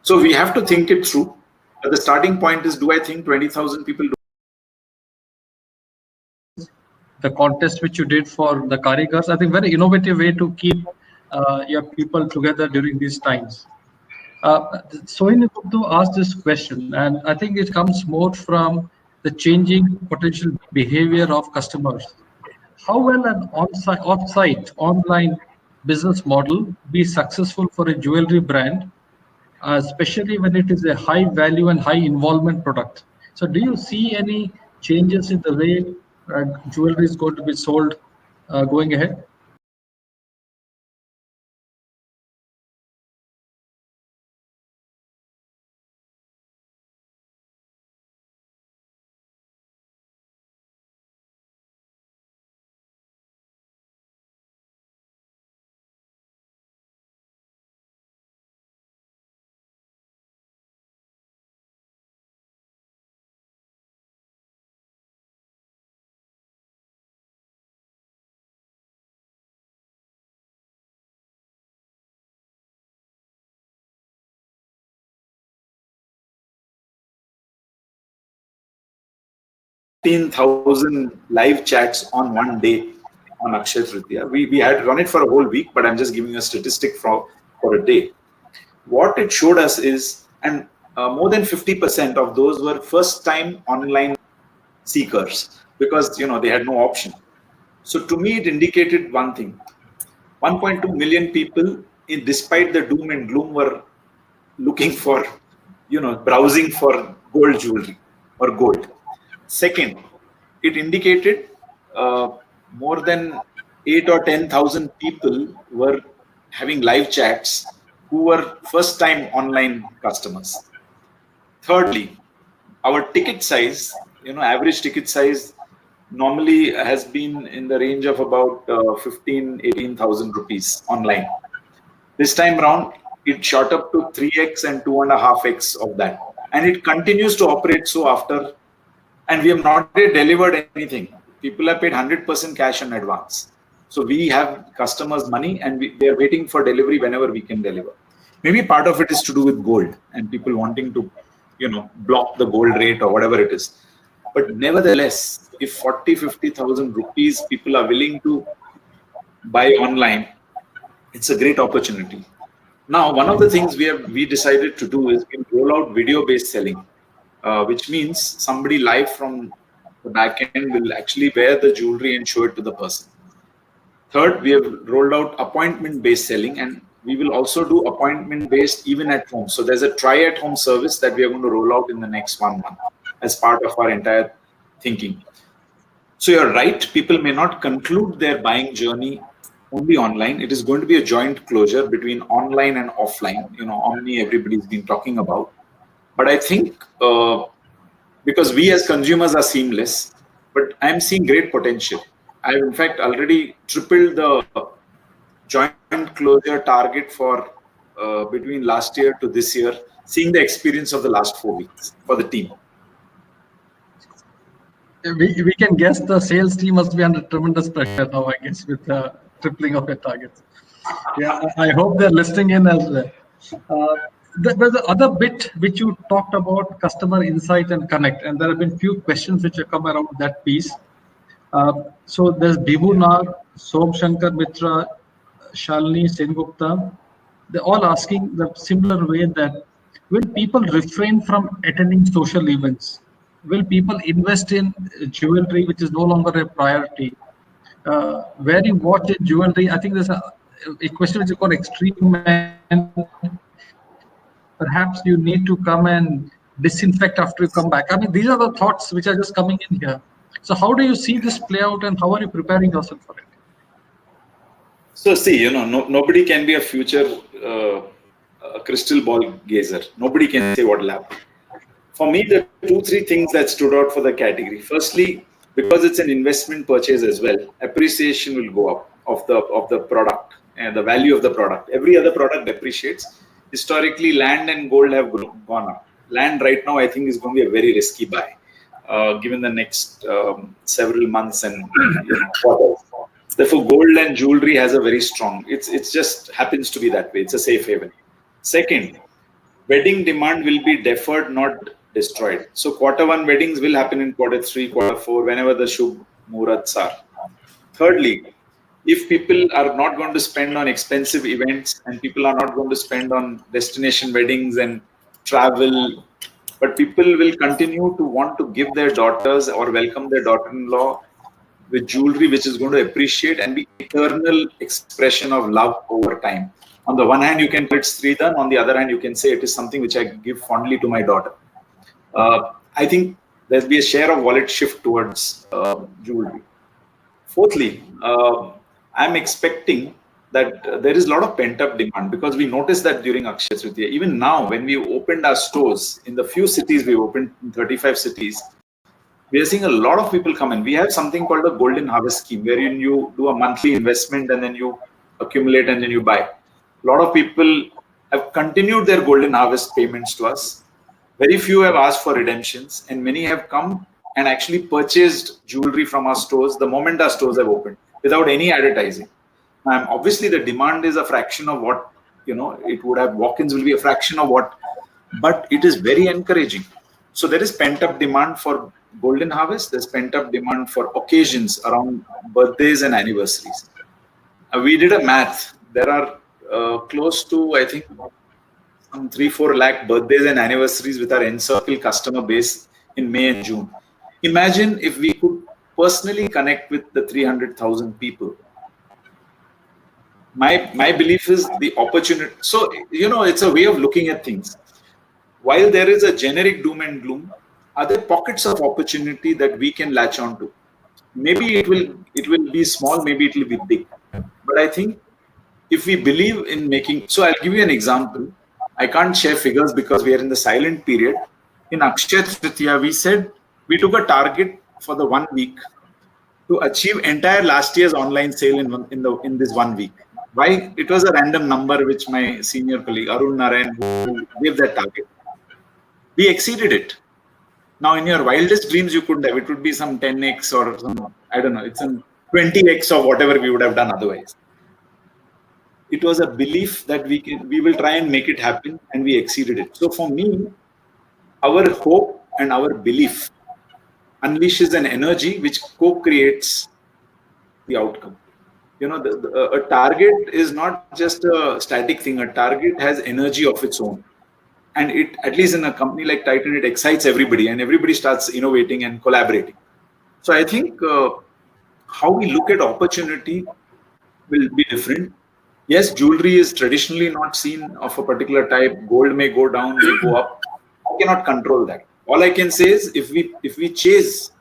So we have to think it through. But the starting point is, do I think 20,000 people do? The contest which you did for the Karigars, I think very innovative way to keep your people together during these times. Sohini Gupta asked this question, and I think it comes more from the changing potential behavior of customers. How will an off-site online business model be successful for a jewelry brand, especially when it is a high value and high involvement product? So do you see any changes in the way jewelry is going to be sold going ahead? Live chats on one day on Akshaya Tritiya. We had run it for a whole week, but I'm just giving a statistic for a day. What it showed us is, and more than 50% of those were first-time online seekers, because they had no option. So to me, it indicated one thing: 1.2 million people, despite the doom and gloom, were looking for, browsing for gold jewelry or gold. Second, it indicated more than 8 or 10,000 people were having live chats who were first-time online customers. Thirdly, our ticket size, average ticket size normally has been in the range of about 18,000 rupees online. This time around, it shot up to 3x and 2.5x of that. And it continues to operate so after. And we have not yet delivered anything. People have paid 100% cash in advance. So we have customers' money, and they are waiting for delivery whenever we can deliver. Maybe part of it is to do with gold and people wanting to, block the gold rate or whatever it is. But nevertheless, if 50,000 rupees people are willing to buy online, it's a great opportunity. Now, one of the things we decided to do is we roll out video-based selling. Which means somebody live from the back end will actually wear the jewelry and show it to the person. Third, we have rolled out appointment-based selling, and we will also do appointment-based even at home. So there's a try-at-home service that we are going to roll out in the next 1 month as part of our entire thinking. So you're right, people may not conclude their buying journey only online. It is going to be a joint closure between online and offline. Omni everybody's been talking about. But I think because we as consumers are seamless, but I'm seeing great potential. I've in fact already tripled the joint closure target for between last year to this year, seeing the experience of the last 4 weeks for the team. We can guess the sales team must be under tremendous pressure now, I guess, with the tripling of their targets. Yeah, I hope they're listening in as well. There's the other bit which you talked about, customer insight and connect, and there have been few questions which have come around that piece. So there's Bibu Nag, Som Shankar Mitra, Shalini Sengupta. They're all asking the similar way that will people refrain from attending social events? Will people invest in jewelry which is no longer a priority? Wearing watch in jewelry, I think there's a question which is called extreme, and perhaps you need to come and disinfect after you come back. I mean, these are the thoughts which are just coming in here. So how do you see this play out, and how are you preparing yourself for it? So see, nobody can be a future crystal ball gazer. Nobody can say what will happen. For me, the 2-3 things that stood out for the category. Firstly, because it's an investment purchase as well, appreciation will go up of the product and the value of the product. Every other product depreciates. Historically, land and gold have gone up. Land right now, I think, is going to be a very risky buy, given the next several months and quarters. Therefore, gold and jewelry has a very strong. It's just happens to be that way. It's a safe haven. Second, wedding demand will be deferred, not destroyed. So Q1 weddings will happen in Q3, Q4, whenever the Shubh Muhurats are. Thirdly, if people are not going to spend on expensive events and people are not going to spend on destination weddings and travel, but people will continue to want to give their daughters or welcome their daughter-in-law with jewelry which is going to appreciate and be eternal expression of love over time. On the one hand, you can call it Sridhan. On the other hand, you can say it is something which I give fondly to my daughter. I think there'll be a share of wallet shift towards jewelry. Fourthly, I'm expecting that there is a lot of pent-up demand because we noticed that during Akshaya Tritiya. Even now, when we opened our stores in the few cities we opened, in 35 cities, we are seeing a lot of people come in. We have something called a golden harvest scheme, wherein you do a monthly investment and then you accumulate and then you buy. A lot of people have continued their golden harvest payments to us. Very few have asked for redemptions, and many have come and actually purchased jewelry from our stores the moment our stores have opened without any advertising. Obviously, the demand is a fraction of what it would have. Walk-ins will be a fraction of what, but it is very encouraging. So there is pent-up demand for golden harvest. There's pent-up demand for occasions around birthdays and anniversaries. We did a math. There are close to, I think, 3-4 lakh birthdays and anniversaries with our Encircle customer base in May and June. Imagine if we could personally connect with the 300,000 people. My belief is the opportunity. So, it's a way of looking at things. While there is a generic doom and gloom, are there pockets of opportunity that we can latch on to? Maybe it will be small, maybe it will be big. But I think if we believe in making, so I'll give you an example. I can't share figures because we are in the silent period. In Akshaya Tritiya, we said we took a target for the 1 week to achieve entire last year's online sale in this 1 week. Why? It was a random number which my senior colleague Arun Narayan who gave that target. We exceeded it. Now, in your wildest dreams, you couldn't have. It would be some 10x or some, I don't know, it's some 20x of whatever we would have done otherwise. It was a belief that we will try and make it happen, and we exceeded it. So for me, our hope and our belief unleashes an energy which co-creates the outcome. A target is not just a static thing. A target has energy of its own. And it, at least in a company like Titan, it excites everybody and everybody starts innovating and collaborating. So I think how we look at opportunity will be different. Yes, jewelry is traditionally not seen of a particular type. Gold may go down, may go up. I cannot control that. All I can say is if we chase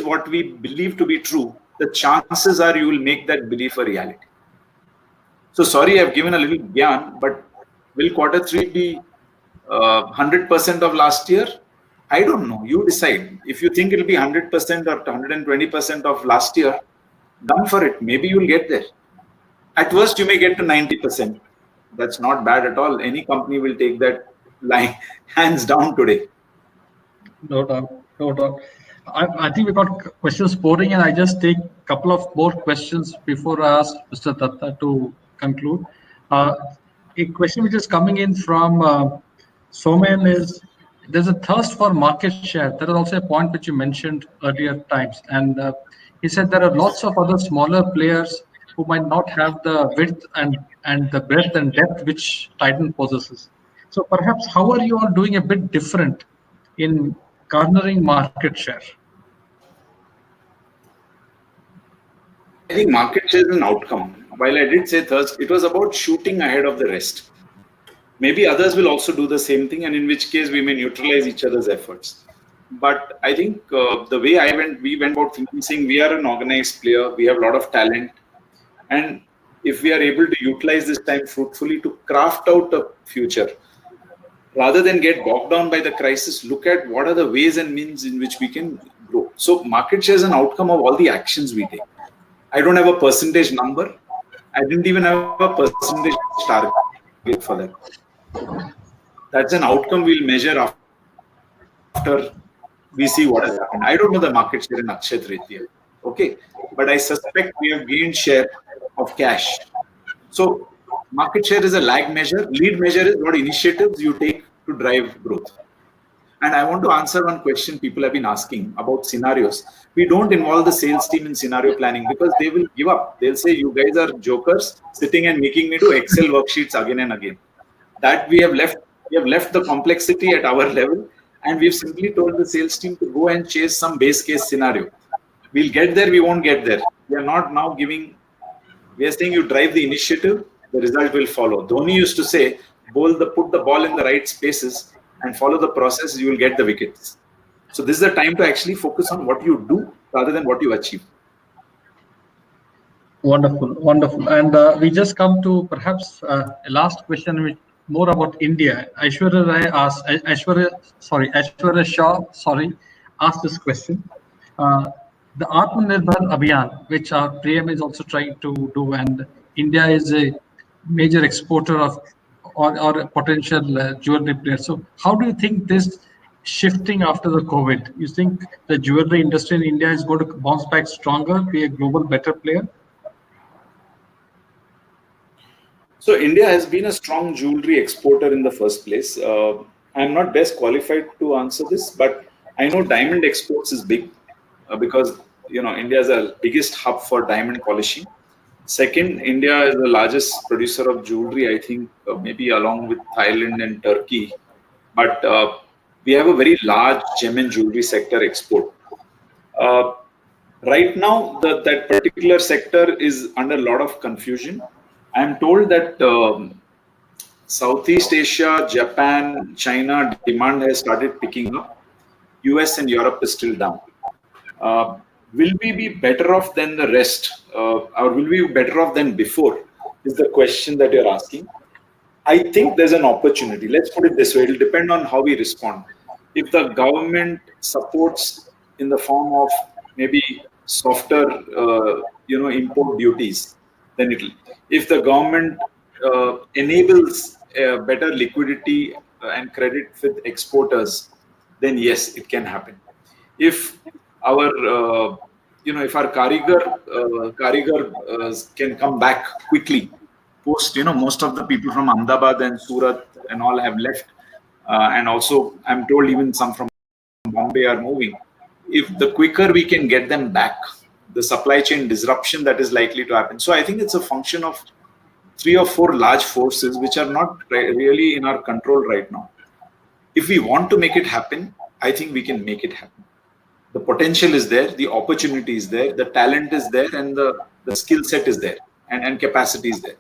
what we believe to be true, the chances are you will make that belief a reality. So sorry, I've given a little gyan, but will Q3 be 100% of last year? I don't know. You decide. If you think it'll be 100% or 120% of last year, gun for it. Maybe you'll get there. At worst, you may get to 90%. That's not bad at all. Any company will take that line hands down today. No doubt. No doubt. I think we've got questions pouring, and I just take a couple of more questions before I ask Mr. Datta to conclude. A question which is coming in from Somen is, there's a thirst for market share. There is also a point which you mentioned earlier times. And he said there are lots of other smaller players who might not have the width and the breadth and depth which Titan possesses. So perhaps how are you all doing a bit different in garnering market share? I think market share is an outcome. While I did say thirst, it was about shooting ahead of the rest. Maybe others will also do the same thing, and in which case we may neutralize each other's efforts. But I think the way we went about thinking, saying we are an organized player, we have a lot of talent, And if we are able to utilize this time fruitfully to craft out a future, rather than get bogged down by the crisis, look at what are the ways and means in which we can grow. So market share is an outcome of all the actions we take. I don't have a percentage number. I didn't even have a percentage target for that. That's an outcome we'll measure after we see what has happened. I don't know the market share in Akshay Tritiya, okay? But I suspect we have gained share of cash. So market share is a lag measure. Lead measure is what initiatives you take to drive growth. And I want to answer one question people have been asking about scenarios. We don't involve the sales team in scenario planning because they will give up. They'll say, you guys are jokers sitting and making me do Excel worksheets again and again. That we have left the complexity at our level, and we've simply told the sales team to go and chase some base case scenario. We'll get there, we won't get there. We are not now giving, we are saying you drive the initiative, the result will follow. Dhoni used to say, put the ball in the right spaces and follow the process, you will get the wickets. So this is the time to actually focus on what you do rather than what you achieve. Wonderful, wonderful. And we just come to perhaps a last question, which more about India. Aishwarya Shah, asked this question. The Atmanirbhar Abhiyan, which our PM is also trying to do, and India is a major exporter of or a potential jewelry player. So how do you think this shifting after the COVID? You think the jewelry industry in India is going to bounce back stronger, be a global better player? So India has been a strong jewelry exporter in the first place. I'm not best qualified to answer this, but I know diamond exports is big because India is the biggest hub for diamond polishing. Second, India is the largest producer of jewelry, I think, maybe along with Thailand and Turkey. But we have a very large gem and jewelry sector export. Right now, that particular sector is under a lot of confusion. I'm told that Southeast Asia, Japan, China demand has started picking up. US and Europe is still down. Will we be better off than the rest, or will we be better off than before, is the question that you're asking. I think there's an opportunity. Let's put it this way. It'll depend on how we respond. If the government supports in the form of maybe softer, import duties, then it'll. If the government enables better liquidity and credit with exporters, then yes, it can happen. If our if our Karigar can come back quickly, post most of the people from Ahmedabad and Surat and all have left, and also I'm told even some from Bombay are moving. If the quicker we can get them back, the supply chain disruption that is likely to happen. So I think it's a function of 3 or 4 large forces which are not really in our control right now. If we want to make it happen, I think we can make it happen. The potential is there, the opportunity is there, the talent is there, and the skill set is there, and capacity is there.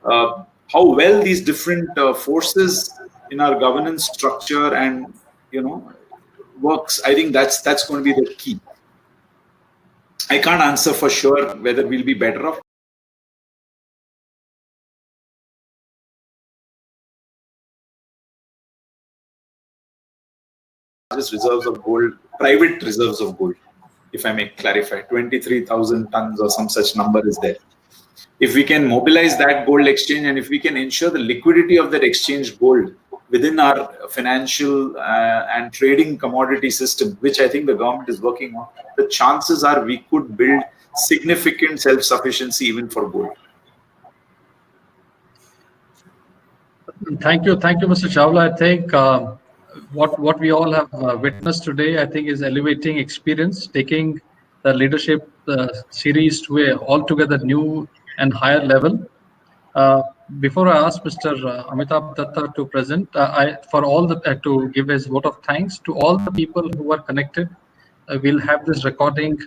How well these different forces in our governance structure and works, I think that's going to be the key. I can't answer for sure whether we'll be better off. Reserves of gold, private reserves of gold, if I may clarify, 23,000 tons or some such number is there. If we can mobilize that gold exchange, and if we can ensure the liquidity of that exchange gold within our financial and trading commodity system, which I think the government is working on, the chances are we could build significant self-sufficiency even for gold. Thank you, Mr. Chawla. I think what we all have witnessed today, I think, is elevating experience, taking the leadership series to a altogether new and higher level. Before I ask Mr. Amitabha Datta to present, to give his vote of thanks to all the people who are connected. We'll have this recording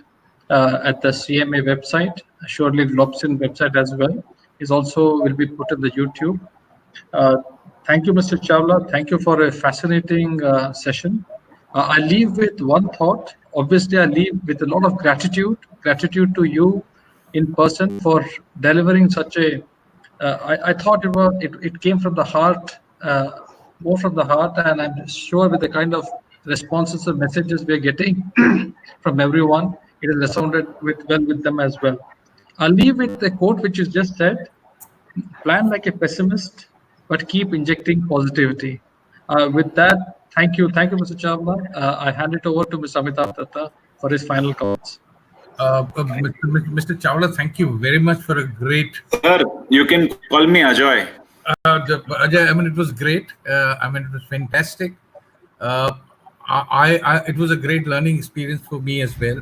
at the CMA website, surely Globsyn website as well. Is also will be put in the YouTube. Thank you, Mr. Chawla. Thank you for a fascinating session. I leave with one thought. Obviously, I leave with a lot of gratitude. Gratitude to you, in person for delivering such a. I thought it came from the heart, more from the heart, and I'm sure with the kind of responses and messages we are getting from everyone, it has resounded well with them as well. I'll leave with the quote which you just said: "Plan like a pessimist, but keep injecting positivity." With that, thank you, Mr. Chawla. I hand it over to Mr. Amitabha Datta for his final comments. Mr. Chawla, thank you very much for a great. Sir, you can call me Ajoy. Ajay, I mean, it was great. I mean, it was fantastic. It was a great learning experience for me as well.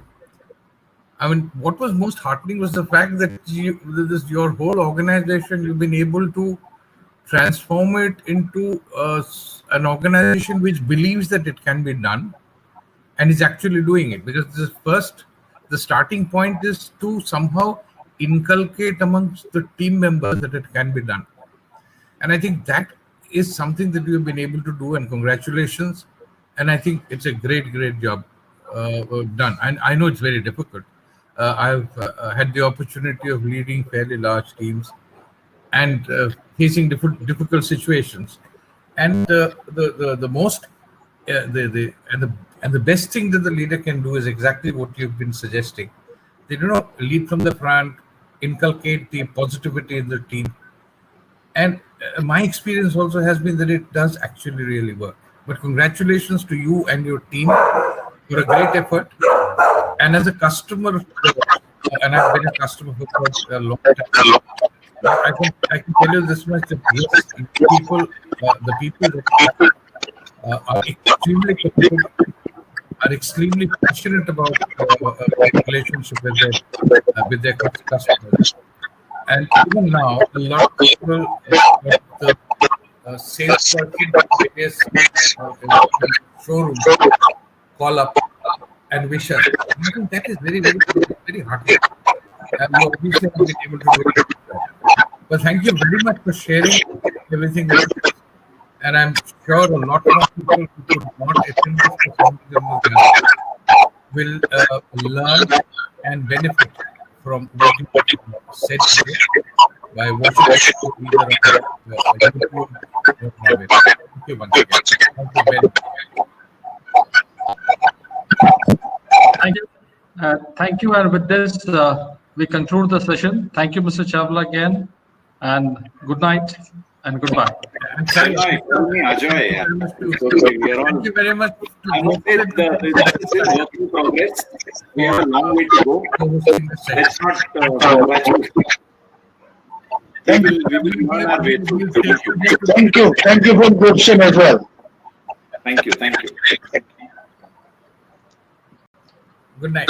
I mean, what was most heartening was the fact that your whole organization, you've been able to transform it into an organization which believes that it can be done and is actually doing it. Because the starting point is to somehow inculcate amongst the team members that it can be done. And I think that is something that you've been able to do, and congratulations. And I think it's a great job done. And I know it's very difficult. I've had the opportunity of leading fairly large teams and facing difficult situations. And the best thing that the leader can do is exactly what you've been suggesting. They do not lead from the front, inculcate the positivity in the team. And my experience also has been that it does actually really work. But congratulations to you and your team for a great effort. And as a customer, and I've been a customer for quite a long time, I can tell you this much: that yes, the people that are extremely committed, are extremely passionate about relationship with their customers. And even now, a lot of people, the salesperson in various showrooms call up and wish us. I think that is very heartening. And we obviously have been able to do it. But thank you very much for sharing everything with us. And I'm sure a lot more people who could not attend this will learn and benefit from what you said today by watching either YouTube or private. Thank you once again. Thank you very much. Thank you. Thank you. And with this, we conclude the session. Thank you, Mr. Chawla, again. And good night and goodbye. Thank you very much. I must say it's a work in progress. We have a long way to go. Let's not congratulate. We will learn our way through. Thank you. Thank you for Globsyn as well. Thank you. Good night.